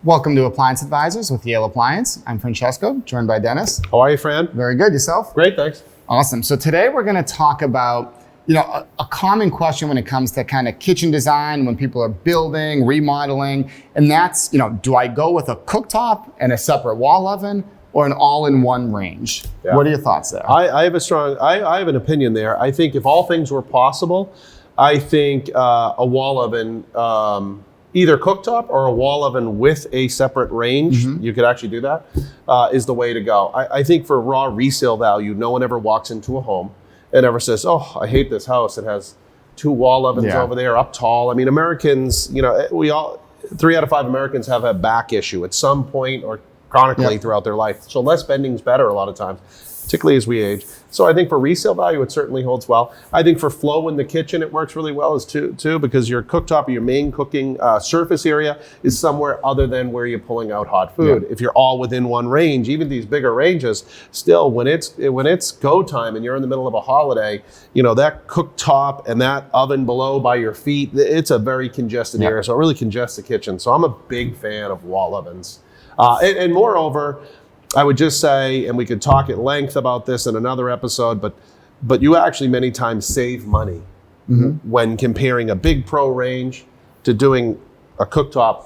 Welcome to Appliance Advisors with Yale Appliance. I'm Francesco, joined by Dennis. How are you, Fran? Very good. Yourself? Great, thanks. Awesome. So today we're going to talk about, a common question when it comes to kind of kitchen design, when people are building, remodeling, and that's, do I go with a cooktop and a separate wall oven or an all-in-one range? Yeah. What are your thoughts there? I have an opinion there. I think if all things were possible, I think a wall oven, either cooktop or a wall oven with a separate range, you could actually do that, is the way to go. I think for raw resale value, no one ever walks into a home and ever says, oh, I hate this house. It has 2 wall ovens over there up tall. I mean, Americans, 3 out of 5 Americans have a back issue at some point or chronically throughout their life. So less bending's better a lot of times, particularly as we age. So I think for resale value, it certainly holds well. I think for flow in the kitchen, it works really well too, because your cooktop or your main cooking surface area is somewhere other than where you're pulling out hot food. If you're all within one range, even these bigger ranges, still when it's go time and you're in the middle of a holiday, that cooktop and that oven below by your feet, it's a very congested area. So it really congests the kitchen. So I'm a big fan of wall ovens. And moreover, I would just say, and we could talk at length about this in another episode, but you actually many times save money when comparing a big pro range to doing a cooktop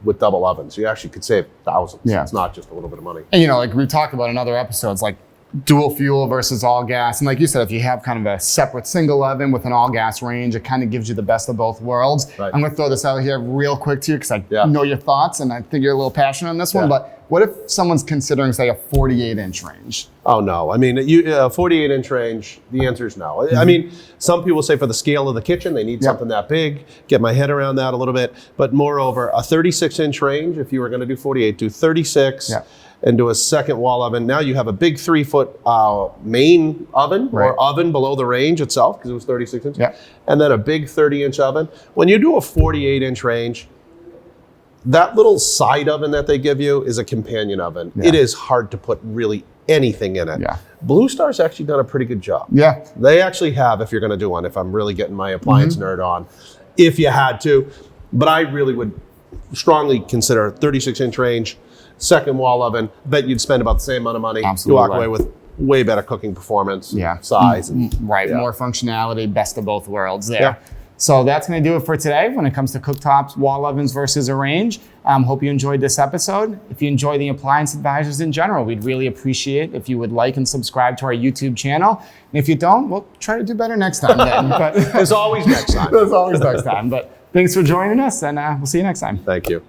with double ovens. You actually could save thousands. Yeah. It's not just a little bit of money. And like we talked about in other episodes, like dual fuel versus all gas. And like you said, if you have kind of a separate single oven with an all gas range, it kind of gives you the best of both worlds. Right. I'm going to throw this out here real quick to you because I know your thoughts and I think you're a little passionate on this one. But what if someone's considering, say, a 48-inch range? Oh, no. I mean, a 48-inch range, the answer is no. I mean, some people say for the scale of the kitchen, they need something that big. Get my head around that a little bit. But moreover, a 36-inch range, if you were going to do 48, do 36. And do a second wall oven. Now you have a big 3-foot main oven or oven below the range itself, because it was 36 inches, and then a big 30-inch oven. When you do a 48-inch range, that little side oven that they give you is a companion oven. It is hard to put really anything in it. Blue Star's actually done a pretty good job. They actually have, if you're gonna do one, if I'm really getting my appliance nerd on, if you had to. But I really would strongly consider a 36-inch range, second wall oven. Bet you'd spend about the same amount of money. You walk away with way better cooking performance, size. And, more functionality, best of both worlds there. So that's going to do it for today when it comes to cooktops, wall ovens versus a range. Hope you enjoyed this episode. If you enjoy the Appliance Advisors in general, we'd really appreciate if you would like and subscribe to our YouTube channel. And if you don't, we'll try to do better next time then. But there's always next time. There's always next time. But thanks for joining us, and we'll see you next time. Thank you.